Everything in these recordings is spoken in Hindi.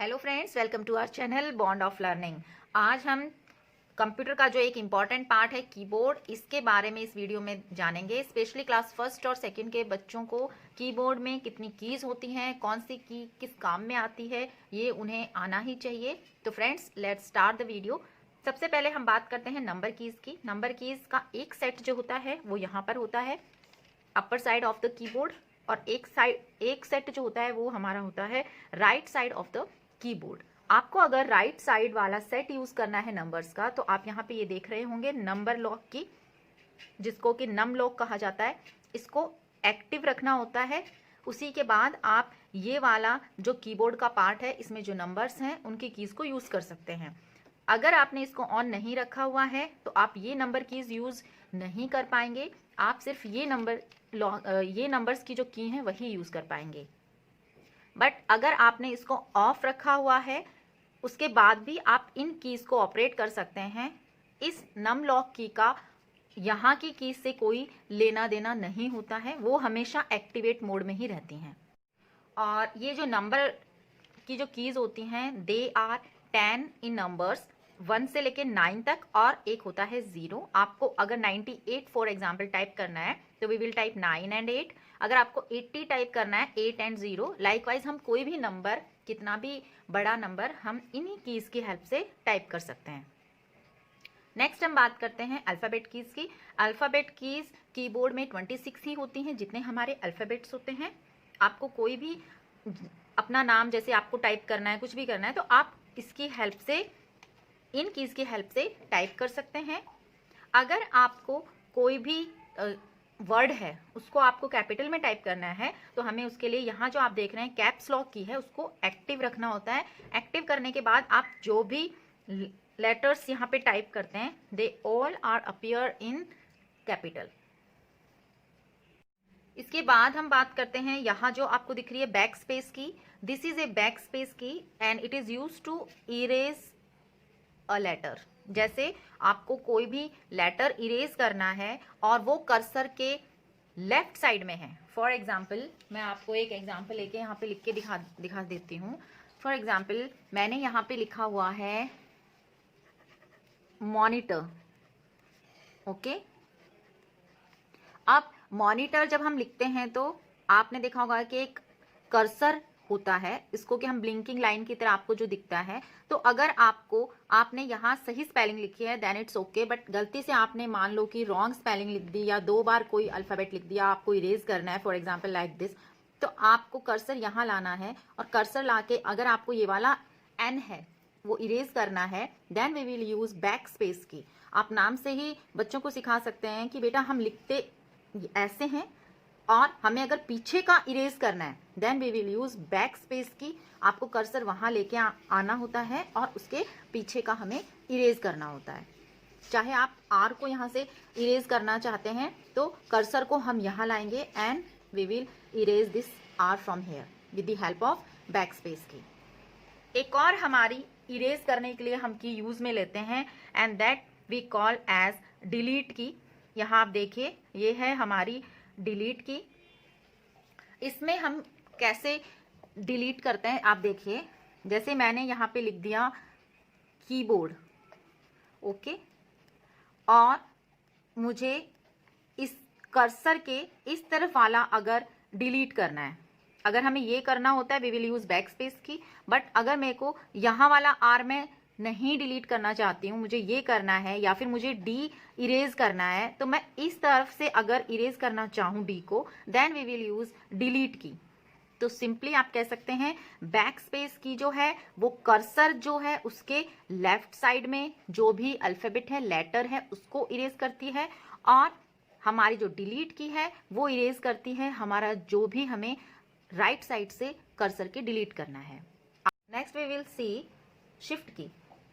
Hello friends, welcome to our channel bond of learning. आज हम कंप्यूटर का जो एक इम्पॉर्टेंट पार्ट है कीबोर्ड, इसके बारे में इस वीडियो में जानेंगे। स्पेशली क्लास फर्स्ट और सेकंड के बच्चों को कीबोर्ड में कितनी कीज़ होती हैं, कौन सी की किस काम में आती है, ये उन्हें आना ही चाहिए। तो friends, let's start the video. सबसे पहले हम बात करते हैं नंबर कीज़ की। नंबर कीज़ का एक सेट जो होता है वो यहाँ पर होता है upper side of the keyboard, और एक सेट जो होता है वो हमारा होता है right side of the keyboard. आपको अगर राइट साइड वाला सेट यूज करना है नंबर्स का, तो आप यहाँ पे ये देख रहे होंगे नंबर लॉक की, जिसको कि नम लॉक कहा जाता है, इसको एक्टिव रखना होता है। उसी के बाद आप ये वाला जो कीबोर्ड का पार्ट है, इसमें जो नंबर्स हैं उनकी कीज को यूज कर सकते हैं। अगर आपने इसको ऑन नहीं रखा हुआ है तो आप ये नंबर कीज यूज नहीं कर पाएंगे। आप सिर्फ ये नंबर्स की जो की हैं वही यूज कर पाएंगे। बट अगर आपने इसको ऑफ रखा हुआ है, उसके बाद भी आप इन कीज को ऑपरेट कर सकते हैं। इस नम लॉक की का यहाँ की कीज से कोई लेना देना नहीं होता है, वो हमेशा एक्टिवेट मोड में ही रहती हैं। और ये जो नंबर की जो कीज होती हैं, दे आर 10 इन नंबर्स 1 से लेके 9 तक, और एक होता है 0। आपको अगर 98 फॉर एग्जाम्पल टाइप करना है तो वी विल टाइप 9 and 8। अगर आपको 80 टाइप करना है, 8 and 0। लाइकवाइज हम कोई भी नंबर, कितना भी बड़ा नंबर, हम इन्हीं कीज की हेल्प से टाइप कर सकते हैं। नेक्स्ट हम बात करते हैं अल्फ़ाबेट कीज की। अल्फ़ाबेट कीज कीबोर्ड में 26 ही होती हैं, जितने हमारे अल्फ़ाबेट्स होते हैं। आपको कोई भी अपना नाम जैसे आपको टाइप करना है, कुछ भी करना है, तो आप इसकी हेल्प से, इन कीज की हेल्प से टाइप कर सकते हैं। अगर आपको कोई भी वर्ड है उसको आपको कैपिटल में टाइप करना है, तो हमें उसके लिए यहाँ जो आप देख रहे हैं कैप्स लॉक की है, उसको एक्टिव रखना होता है। एक्टिव करने के बाद आप जो भी लेटर्स यहाँ पे टाइप करते हैं, they all are appear in capital. इसके बाद हम बात करते हैं यहाँ जो आपको दिख रही है backspace key. This is a backspace key and it is use to erase a letter. जैसे आपको कोई भी लेटर इरेज करना है और वो कर्सर के लेफ्ट साइड में है। फॉर एग्जाम्पल, मैं आपको एक एग्जाम्पल लेके यहाँ पे लिख के दिखा देती हूँ। फॉर एग्जाम्पल, मैंने यहाँ पे लिखा हुआ है मॉनिटर। ओके, अब मॉनिटर जब हम लिखते हैं तो आपने देखा होगा कि एक कर्सर होता है, इसको कि हम ब्लिंकिंग लाइन की तरह आपको जो दिखता है। तो अगर आपने यहाँ सही स्पेलिंग लिखी है देन इट्स ओके, बट गलती से आपने मान लो कि रॉन्ग स्पेलिंग लिख दी या 2 बार कोई अल्फ़ाबेट लिख दिया, आपको इरेज करना है, फॉर एग्जाम्पल लाइक दिस, तो आपको कर्सर यहाँ लाना है, और कर्सर लाके अगर आपको ये वाला एन है वो इरेज करना है, then we will use backspace key. आप नाम से ही बच्चों को सिखा सकते हैं कि बेटा हम लिखते ऐसे हैं, और हमें अगर पीछे का इरेज करना है then we will use backspace key. आपको कर्सर वहां लेके आना होता है और उसके पीछे का हमें इरेज करना होता है। चाहे आप आर को यहाँ से इरेज करना चाहते हैं तो कर्सर को हम यहाँ लाएंगे and we will erase this R from here with the help of backspace key. एक और हमारी इरेज करने के लिए हम की यूज में लेते हैं and that we call as delete key. यहाँ आप देखिए, ये है हमारी डिलीट की। इसमें हम कैसे डिलीट करते हैं आप देखिए, जैसे मैंने यहाँ पे लिख दिया कीबोर्ड, ओके, और मुझे इस कर्सर के इस तरफ वाला अगर डिलीट करना है, अगर हमें ये करना होता है we will use backspace key. But अगर मेरे को यहाँ वाला आर में नहीं डिलीट करना चाहती हूँ, मुझे ये करना है, या फिर मुझे डी इरेज करना है, तो मैं इस तरफ से अगर इरेज करना चाहूँ डी को, then we will use delete key. तो सिंपली आप कह सकते हैं बैक स्पेस की जो है वो कर्सर जो है उसके लेफ्ट साइड में जो भी अल्फाबेट है, लेटर है, उसको इरेज करती है, और हमारी जो डिलीट की है वो इरेज करती है हमारा जो भी हमें राइट साइड से कर्सर के डिलीट करना है। Next we will see shift key.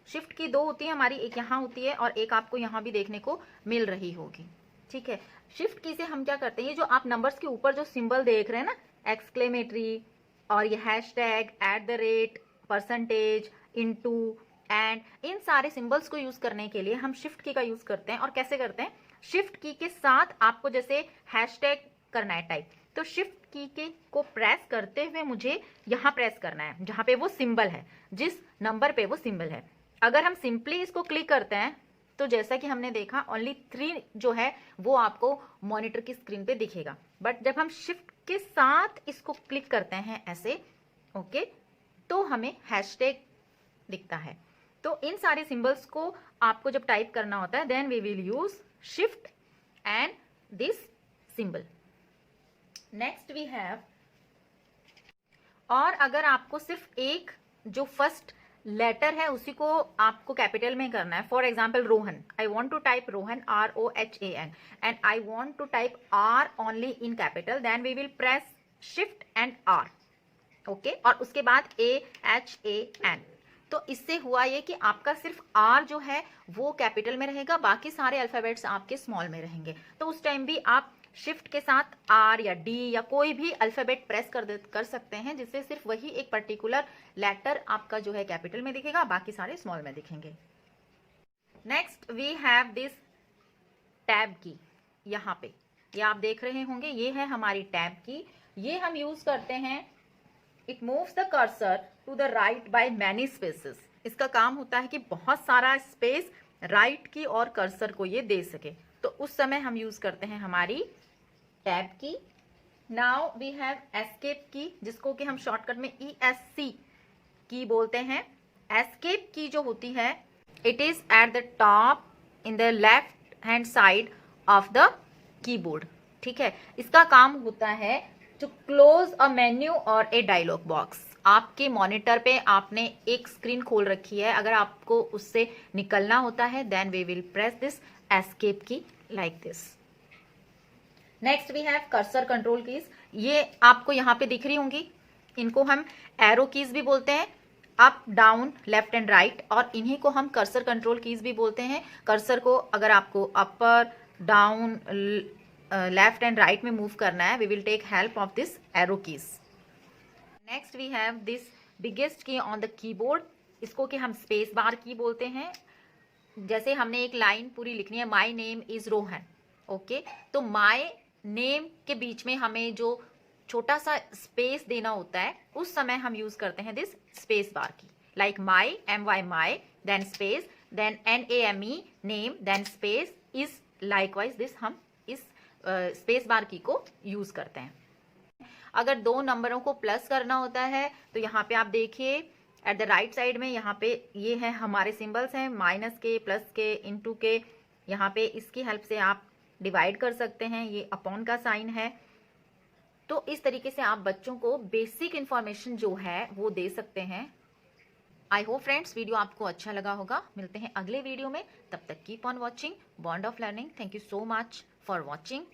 Shift key 2 होती है हमारी, एक यहाँ होती है और एक आपको यहाँ भी देखने को मिल रही होगी, ठीक है। शिफ्ट की से हम क्या करते हैं, ये जो आप नंबर्स के ऊपर जो सिंबल देख रहे हैं ना, एक्सक्लेमेटरी और ये हैशटैग, @ परसेंटेज, इनटू, एंड, इन सारे सिंबल्स को यूज करने के लिए हम शिफ्ट की का यूज करते हैं। और कैसे करते हैं, शिफ्ट की के साथ आपको जैसे हैशटैग करना है टाइप, तो शिफ्ट की के को प्रेस करते हुए मुझे यहाँ प्रेस करना है जहाँ पे वो सिंबल है, जिस नंबर पे वो सिंबल है। अगर हम सिंपली इसको क्लिक करते हैं तो जैसा कि हमने देखा ओनली 3 जो है वो आपको मॉनिटर की स्क्रीन पे दिखेगा, बट जब हम शिफ्ट के साथ इसको क्लिक करते हैं ऐसे, ओके, तो हमें हैशटैग दिखता है। तो इन सारे सिंबल्स को आपको जब टाइप करना होता है then we will use shift and this symbol. Next we have, और अगर आपको सिर्फ एक जो फर्स्ट लेटर है उसी को आपको कैपिटल में करना है, for example Rohan, I want to type Rohan ROHAN and I want to type R only in capital, then we will press shift and R, okay, और उसके बाद AHAN। तो इससे हुआ ये कि आपका सिर्फ R जो है वो कैपिटल में रहेगा, बाकी सारे अल्फाबेट्स आपके स्मॉल में रहेंगे। तो उस टाइम भी आप शिफ्ट के साथ R या D या कोई भी अल्फाबेट प्रेस कर सकते हैं, जिससे सिर्फ वही एक पर्टिकुलर लेटर आपका जो है कैपिटल में दिखेगा, बाकी सारे स्मॉल में दिखेंगे। Next we have this tab key, यहाँ पे ये आप देख रहे होंगे, ये है हमारी टैब की। ये हम यूज करते हैं, it moves the cursor to the right by many spaces. इसका काम होता है कि बहुत सारा स्पेस राइट की और कर्सर को ये दे सके, तो उस समय हम यूज करते हैं हमारी टैब की। नाउ वी हैव एस्केप की, जिसको कि हम शॉर्टकट में ESC की बोलते हैं। एस्केप की जो होती है, it is at the top in the left hand side of the keyboard, ठीक है। इसका काम होता है टू क्लोज अ मेन्यू और ए डायलॉग बॉक्स। आपके मॉनिटर पे आपने एक स्क्रीन खोल रखी है, अगर आपको उससे निकलना होता है then we will press this escape key like this. Next we have cursor control keys, ये आपको यहाँ पे दिख रही होंगी, इनको हम एरो कीज भी बोलते हैं, up down left and right, और इन्हीं को हम कर्सर कंट्रोल कीज भी बोलते हैं। कर्सर को अगर आपको upper down left and right में मूव करना है, we will take help of this arrow keys. Next we have this biggest key on the keyboard, इसको कि हम स्पेस बार की बोलते हैं। जैसे हमने एक लाइन पूरी लिखनी है, my name is Rohan, okay, तो माई नेम के बीच में हमें जो छोटा सा स्पेस देना होता है उस समय हम यूज करते हैं this space bar key, like my MY my, then space, then NAME name, then space, is, likewise this हम इस स्पेस बार की को यूज करते हैं। अगर दो नंबरों को प्लस करना होता है तो यहाँ पे आप देखिए एट द राइट साइड में, यहाँ पे ये है हमारे सिंबल्स हैं, माइनस के, प्लस के, इनटू के, यहाँ पे इसकी हेल्प से आप डिवाइड कर सकते हैं, ये अपॉन का साइन है। तो इस तरीके से आप बच्चों को बेसिक इंफॉर्मेशन जो है वो दे सकते हैं। आई होप फ्रेंड्स वीडियो आपको अच्छा लगा होगा। मिलते हैं अगले वीडियो में, तब तक keep on watching bond of learning. Thank you so much for watching.